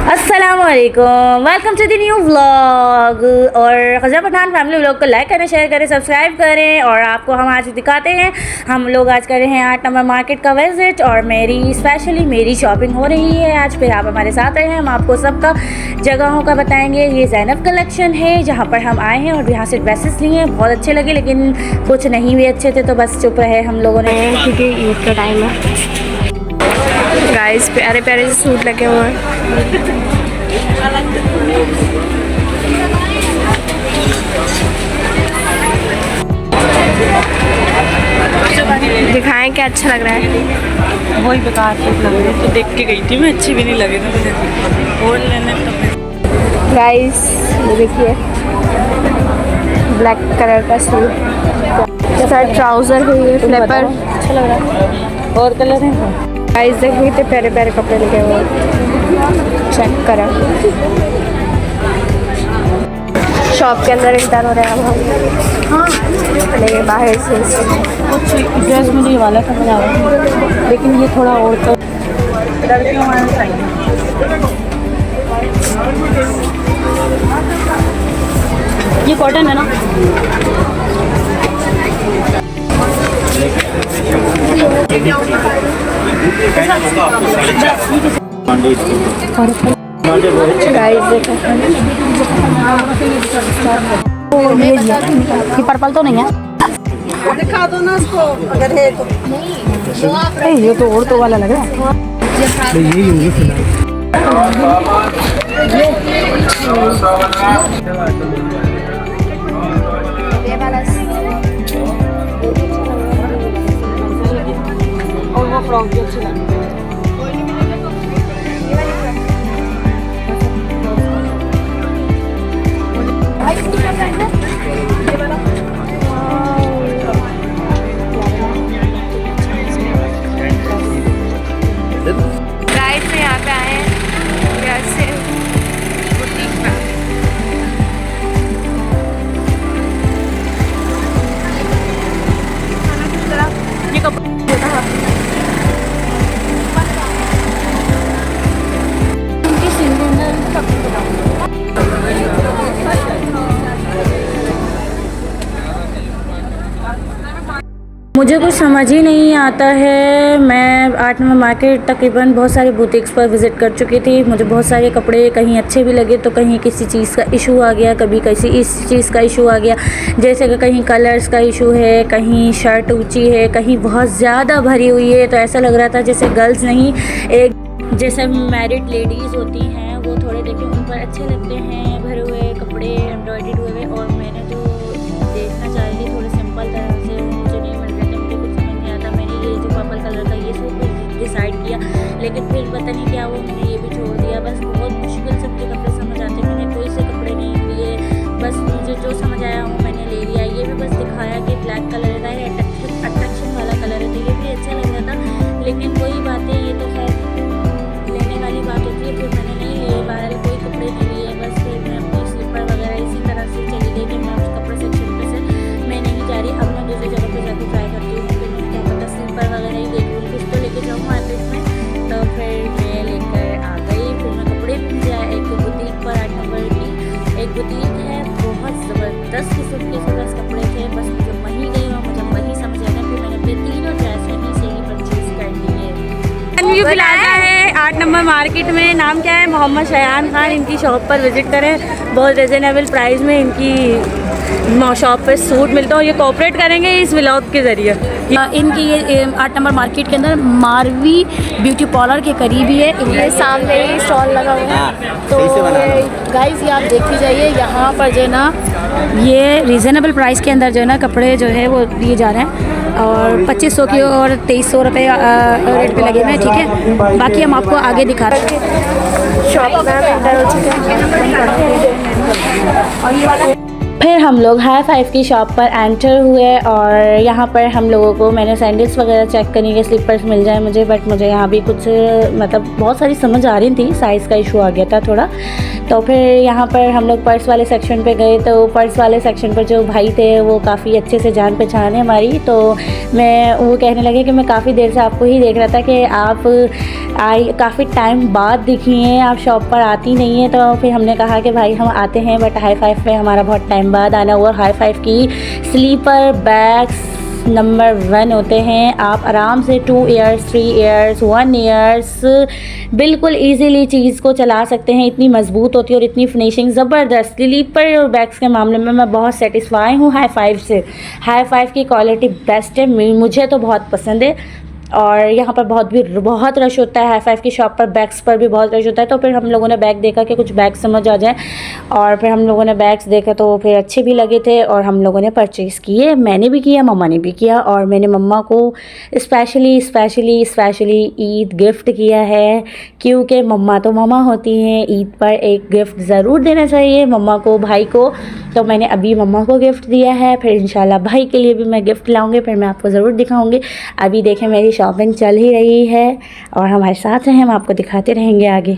अस्सलामुअलैकुम, welcome to the new vlog. और Khaza Pathan family vlog को लाइक करें, शेयर करें, सब्सक्राइब करें। और आपको हम आज दिखाते हैं, हम लोग आज कर रहे हैं 8 नंबर मार्केट का विज़िट और स्पेशली मेरी शॉपिंग हो रही है आज। फिर आप हमारे साथ रहे हैं, हम आपको सबका जगहों का बताएंगे। ये ज़ैनब कलेक्शन है जहाँ पर हम आए हैं और यहाँ से ड्रेसेस लिए हैं, बहुत अच्छे लगे लेकिन कुछ नहीं भी अच्छे थे तो बस चुप रहे हम लोगों ने, क्योंकि ईद का टाइम है। गाइस प्यारे प्यारे से सूट लगे हुए हैं। दिखाएं क्या अच्छा लग रहा है। वही बेकार सूट लग रहे तो देख के गई थी मैं, अच्छी भी नहीं लगे थे मुझे और लेने तो। गाइस ये देखिए ब्लैक कलर का सूट, सर ट्राउजर है, ये फ्लिपर अच्छा लग रहा है। और कलर है गाइस देखिए इतने प्यारे प्यारे कपड़े लगे हुए, चेक करें। शॉप के अंदर इंटर हो रहे हैं हम। हाँ लेकिन बाहर से कुछ ड्रेस मुझे ये वाला समझ आ रहा है, लेकिन ये थोड़ा और तो लड़कियों वाला चाहिए। ये कॉटन है ना? ये पर्पल तो नहीं है, दिखा दो ना इसको अगर है तो। नहीं ये तो और तो वाला लग रहा है। और वो फ्रॉक भी अच्छी लगी। गाइस से यहाँ पे आए हैं से बुटीक पे। ये मुझे कुछ समझ ही नहीं आता है। मैं 8 नंबर मार्केट तकरीबन बहुत सारे बुटीक्स पर विज़िट कर चुकी थी। मुझे बहुत सारे कपड़े कहीं अच्छे भी लगे तो कहीं किसी चीज़ का इशू आ गया, कभी किसी इस चीज़ का इशू आ गया, जैसे कि कहीं कलर्स का इशू है, कहीं शर्ट ऊंची है, कहीं बहुत ज़्यादा भरी हुई है। तो ऐसा लग रहा था जैसे गर्ल्स नहीं, एक जैसे मैरिड लेडीज़ होती हैं वो थोड़े देखे उन पर अच्छे लगते हैं भरे हुए कपड़े, एम्ब्रॉयडर्ड हुए। और मैंने जो देखना चाह रही थी थोड़े सिंपल तरह से, मुझे नहीं मिल रहे थे, मुझे कुछ समझ नहीं आता। मैंने ये जो पर्पल कलर का ये सूट डिसाइड किया, लेकिन फिर पता नहीं क्या वो मैंने ये भी छोड़ दिया। बस बहुत मुश्किल सबके कपड़े समझ आते, मैंने कोई से कपड़े नहीं लिए, बस मुझे जो समझ आया वो मैंने ले लिया। ये भी बस दिखाया कि ब्लैक कलर का है, अट्रैक्शन वाला कलर है, तो ये भी अच्छा लग रहा था। लेकिन वही बात है, ये तो खैर लेने वाली बात होती है। फिर मैंने नहीं लिए, बहरहाल कोई कपड़े नहीं लिए। बस फिर मैं अपनी स्लीपर वगैरह इसी तरह से चली गई कि मैं उस कपड़े सेक्शन पे से मैं नहीं जा रही। अब मैं दूसरी जगह पे जाकर ट्राई करती हूँ, फिर मैं क्या पता स्लीपर वगैरह ही देख लूँ, कुछ तो लेके जाऊँ मार्केट में। तो फिर मैं लेकर आ गई। फिर मैं कपड़े भी मुझे एक बुटीक पर 8 नंबर की एक बुटीक है, बहुत ज़बरदस्त किस्म के बस कपड़े थे। बस मुझे वहीं गई और मुझे वहीं समझ आया। फिर मैंने अपने तीनों ड्रेस वहीं से ही परचेज कर लिए। बुलाया है 8 नंबर मार्केट में, नाम क्या है, मोहम्मद शयान खान। इनकी शॉप पर विज़िट करें, बहुत रिजनेबल प्राइस में इनकी शॉप पर सूट मिलता है। और ये कोऑपरेट करेंगे इस व्लॉग के ज़रिए। इनकी ये 8 नंबर मार्केट के अंदर मारवी ब्यूटी पार्लर के करीब ही है। ये सामने ही स्टॉल लगा हुआ है। तो गाइस ये आप देखते जाइए, यहाँ पर जो है ना ये रीज़नेबल प्राइस के अंदर जो है ना कपड़े जो है वो दिए जा रहे हैं। और 2500 की और 2300 रुपये रेट पे लगे हुए हैं, ठीक है। बाकी हम आपको आगे दिखा रहे हैं। शॉप में एंटर हो चुके हैं। फिर हम लोग हाई फाइव की शॉप पर एंटर हुए और यहाँ पर हम लोगों को मैंने सैंडल्स वगैरह चेक करने के स्लीपर्स मिल जाए मुझे, बट मुझे यहाँ भी कुछ मतलब बहुत सारी समझ आ रही थी, साइज़ का इशू आ गया था थोड़ा। तो फिर यहाँ पर हम लोग पर्स वाले सेक्शन पे गए, तो पर्स वाले सेक्शन पर जो भाई थे वो काफ़ी अच्छे से जान पहचान है हमारी, तो वो कहने लगे कि मैं काफ़ी देर से आपको ही देख रहा था कि आप काफ़ी टाइम बाद दिखी हैं, आप शॉप पर आती नहीं हैं। तो फिर हमने कहा कि भाई हम आते हैं बट हाई फाइव पे हमारा बहुत टाइम बाद आना हुआ। हाई फाइव की स्लीपर बैग्स नंबर 1 होते हैं, आप आराम से 2 ईयर्स 3 ईयर्स 1 ईयर्स बिल्कुल इजीली चीज़ को चला सकते हैं। इतनी मजबूत होती है और इतनी फिनिशिंग ज़बरदस्त। स्लीपर और बैग्स के मामले में मैं बहुत सेटिस्फाई हूँ हाई फाइव से। हाई फाइव की क्वालिटी बेस्ट है, मुझे तो बहुत पसंद है। और यहाँ पर बहुत रश होता है हाई फाइव की शॉप पर, बैग्स पर भी बहुत रश होता है। तो फिर हम लोगों ने बैग देखा कि कुछ बैग समझ आ जाए, और फिर हम लोगों ने बैग्स देखे तो फिर अच्छे भी लगे थे और हम लोगों ने परचेज़ किए। मैंने भी किया, मम्मा ने भी किया, और मैंने मम्मा को स्पेशली ईद गिफ्ट किया है, क्योंकि मम्मा तो मम्मा होती हैं, ईद पर एक गिफ्ट ज़रूर देना चाहिए मम्मा को, भाई को। तो मैंने अभी मम्मा को गिफ्ट दिया है, फिर इंशाल्लाह भाई के लिए भी मैं गिफ्ट लाऊंगी, फिर मैं आपको ज़रूर दिखाऊंगी। अभी देखें मेरी शॉपिंग चल ही रही है और हमारे साथ हैं, हम आपको दिखाते रहेंगे आगे।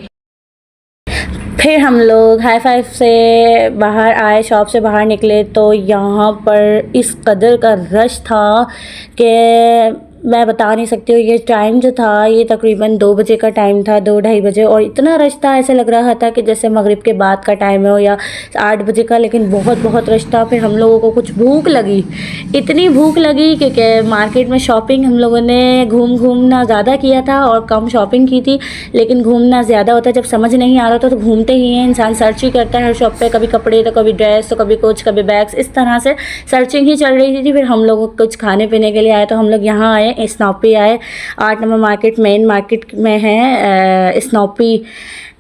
फिर हम लोग हाई फाइव से बाहर आए, शॉप से बाहर निकले तो यहाँ पर इस कदर का रश था कि मैं बता नहीं सकती हूँ। ये टाइम जो था ये तकरीबन 2 बजे का टाइम था, 2-2:30 बजे, और इतना रश था ऐसे लग रहा था कि जैसे मगरिब के बाद का टाइम है या 8 बजे का, लेकिन बहुत रश था। फिर हम लोगों को कुछ भूख लगी, इतनी भूख लगी क्योंकि मार्केट में शॉपिंग हम लोगों ने घूमना ज़्यादा किया था और कम शॉपिंग की थी, लेकिन घूमना ज़्यादा होता है। जब समझ नहीं आ रहा था तो घूमते ही हैं, इंसान सर्च ही करता है हर शॉप पर, कभी कपड़े तो कभी ड्रेस तो कभी कुछ, कभी बैग्स, इस तरह से सर्चिंग ही चल रही थी। फिर हम लोग कुछ खाने पीने के लिए आए, तो हम लोग यहाँ आए, स्नॉपी आए। 8 नंबर मार्केट मेन मार्केट में है स्नॉपी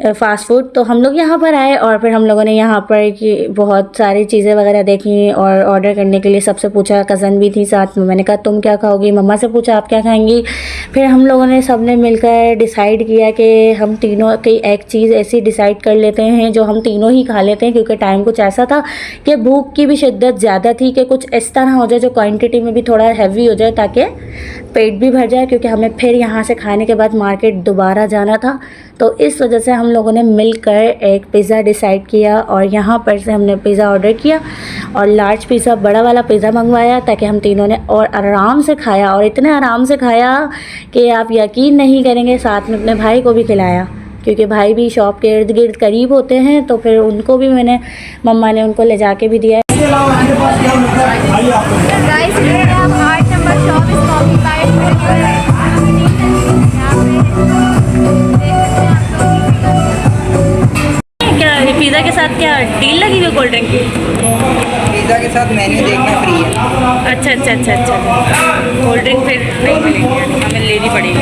फ़ास्ट फूड, तो हम लोग यहाँ पर आए और फिर हम लोगों ने यहाँ पर कि बहुत सारी चीज़ें वगैरह देखी और ऑर्डर करने के लिए सबसे पूछा, कज़न भी थी साथ में। मैंने कहा तुम क्या खाओगी, मम्मा से पूछा आप क्या खाएंगी। फिर हम लोगों ने सब ने मिलकर डिसाइड किया कि हम तीनों की एक चीज़ ऐसी डिसाइड कर लेते हैं जो हम तीनों ही खा लेते हैं, क्योंकि टाइम कुछ ऐसा था कि भूख की भी शिद्दत ज़्यादा थी कि कुछ इस तरह हो जाए जो क्वान्टिटी में भी थोड़ा हैवी हो जाए ताकि पेट भी भर जाए, क्योंकि हमें फिर यहाँ से खाने के बाद मार्केट दोबारा जाना था। तो इस वजह से हम लोगों ने मिलकर एक पिज़्ज़ा डिसाइड किया और यहाँ पर से हमने पिज़्ज़ा ऑर्डर किया और लार्ज पिज़्ज़ा, बड़ा वाला पिज़्ज़ा मंगवाया, ताकि हम तीनों ने और आराम से खाया, और इतने आराम से खाया कि आप यकीन नहीं करेंगे। साथ में अपने भाई को भी खिलाया, क्योंकि भाई भी शॉप के इर्द गिर्द करीब होते हैं, तो फिर उनको भी मम्मा ने उनको ले जाके भी दिया। पिज़्ज़ा के साथ क्या डील लगी हुई कोल्ड ड्रिंक की? पिज़्ज़ा के साथ मेन्यू देखना फ्री है। अच्छा। कोल्ड ड्रिंक फिर नहीं मिलेगी, हमें लेनी पड़ेगी।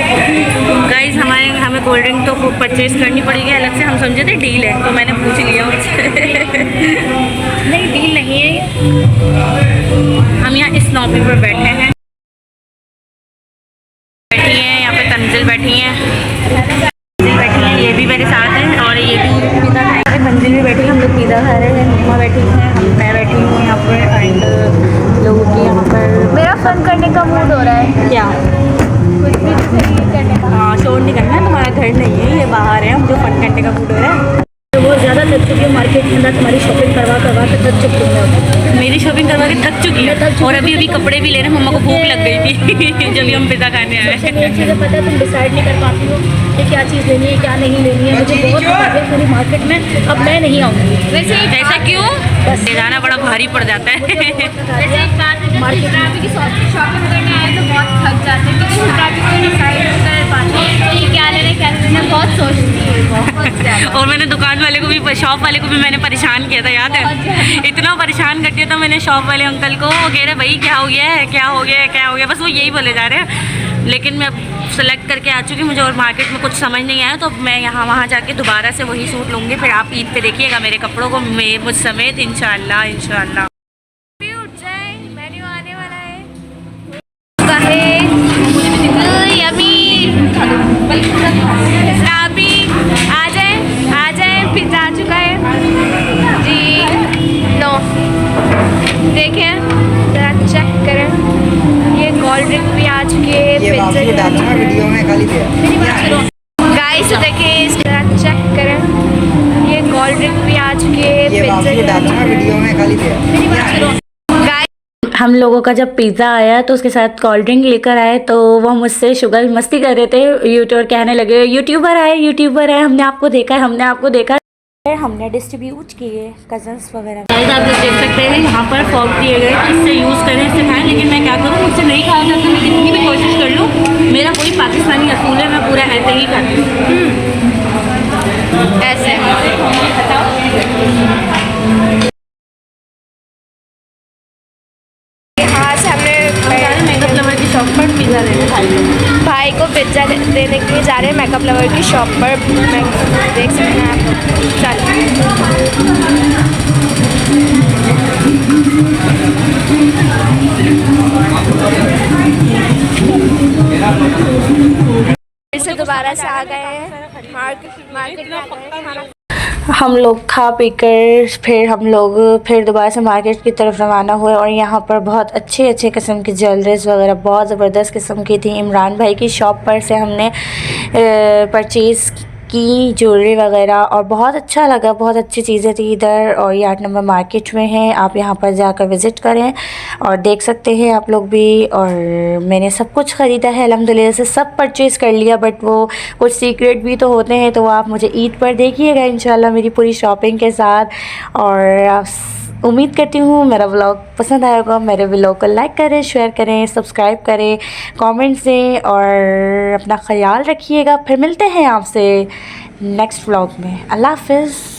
गाइस हमें कोल्ड ड्रिंक तो परचेज़ करनी पड़ेगी अलग से, हम समझे थे डील है, तो मैंने पूछ लिया उससे। नहीं, डील नहीं है ये। हम यहाँ स्नॉपी पर बैठे हैं, यहाँ पे तंजिल बैठी हैं, ये भी मेरे साथ हैं, और ये भी पिज़्ज़ा खाएंगे। मंजिल भी बैठी है, हम लोग पिज़्ज़ा खा रहे हैं, मम्मा बैठी हैं, मैं बैठी हूँ यहाँ पर, एंड लोगों की यहाँ पर मेरा फन करने का मूड हो रहा है। क्या कुछ भी करने का। हाँ, शोर नहीं करना है, तुम्हारा घर नहीं है, ये बाहर है, हम जो फन करने का मूड हो रहा है। तो बहुत ज़्यादा थक चुकी हूँ मार्केट के अंदर, तुम्हारी शॉपिंग करवा के थक चुकी हूँ। मेरी शॉपिंग करवा के थक चुकी है, और अभी कपड़े भी ले रहे हैं। मम्मा को भूख लग गई थी जब हम पिज़्ज़ा खाने आए। चीज़ें पता है, तुम डिसाइड नहीं कर पाती हो कि क्या चीज़ लेनी है क्या नहीं लेनी है। मुझे बहुत पूरी मार्केट में, अब मैं नहीं आऊँगी। वैसे ऐसा क्यों? बस ले जाना बड़ा भारी पड़ जाता है। वैसे एक बात है, जब ट्रैफिक की शॉपिंग करने आए तो बहुत थक जाते हैं, क्योंकि ट्रैफिक को डिसाइड कर पाते हैं तो ये क्या लेना बहुत सोचती है, बहुत ज़्यादा। और मैंने दुकान वाले को भी, शॉप वाले को भी मैंने परेशान किया था, याद है? इतना परेशान कर दिया था मैंने शॉप वाले अंकल को। वो कह रहे भाई क्या हो गया, बस वो यही बोले जा रहे हैं। लेकिन मैं अब सेलेक्ट करके आ चुकी, मुझे और मार्केट में कुछ समझ नहीं आया, तो मैं यहाँ वहाँ जाके दोबारा से वही सूट लूँगी। फिर आप ईद पे देखिएगा मेरे कपड़ों को, मुझ समेत, इंशाल्लाह। मेन्यू आने वाला है, यम्मी राबी, आ जाए, पिज़्ज़ा आ चुका है जी। नो देखें जरा, चेक करें, ये कोल्ड ड्रिंक भी आ चुकी है, पिज़्ज़ा भी आ चुका है। वीडियो में खाली गाइस देखिए, जरा चेक करें, ये कोल्ड ड्रिंक चुकी है ये पिज्ज़ा वापसी भी आ डालूंगा चुका है। वीडियो में खाली पे। गाइस हम लोगों का जब पिज़्ज़ा आया तो उसके साथ कोल्ड ड्रिंक लेकर आए, तो वो मुझसे शुगर मस्ती कर रहे थे। यूट्यूबर कहने लगे यूट्यूबर आए, हमने आपको देखा है, हमने आपको देखा है। हमने डिस्ट्रीब्यूट किए कजन्स वगैरह। गाइस आप लोग देख सकते हैं यहाँ पर फॉग दिए गए, तो इससे यूज़ करें, इससे खाएं। लेकिन मैं क्या करूँ, मुझसे नहीं खाया जाता, मैं कितनी भी कोशिश कर लूँ, मेरा कोई पाकिस्तानी असूल है, मैं पूरा ऐसे ही खाती हूँ। ऐसे यहाँ से हमने मेकअप लवर की शॉप पर पिज़्ज़ा लेने खाई। भाई को पिज्ज़ा देने के लिए जा रहे हैं मेकअप लवर की शॉप पर। देख सकते हैं आप। फिर से दोबारा से आ गए हैं मार्केट में आ गए हैं खाना। हम लोग खा पी कर फिर दोबारा से मार्केट की तरफ रवाना हुए, और यहाँ पर बहुत अच्छे अच्छे किस्म की ज्वेलरीज वगैरह बहुत ज़बरदस्त किस्म की थी। इमरान भाई की शॉप पर से हमने परचेज़ की ज्वेलरी वगैरह, और बहुत अच्छा लगा, बहुत अच्छी चीज़ें थी इधर। और ये 8 नंबर मार्केट में है, आप यहाँ पर जाकर विज़िट करें और देख सकते हैं आप लोग भी। और मैंने सब कुछ ख़रीदा है अल्हम्दुलिल्लाह से, सब परचेज़ कर लिया, बट वो कुछ सीक्रेट भी तो होते हैं, तो वो आप मुझे ईद पर देखिएगा इंशाल्लाह मेरी पूरी शॉपिंग के साथ। और उम्मीद करती हूँ मेरा व्लॉग पसंद आया होगा। मेरे व्लॉग को लाइक करें, शेयर करें, सब्सक्राइब करें, कमेंट्स दें और अपना ख्याल रखिएगा। फिर मिलते हैं आपसे नेक्स्ट व्लॉग में। अल्लाह हाफ़िज़।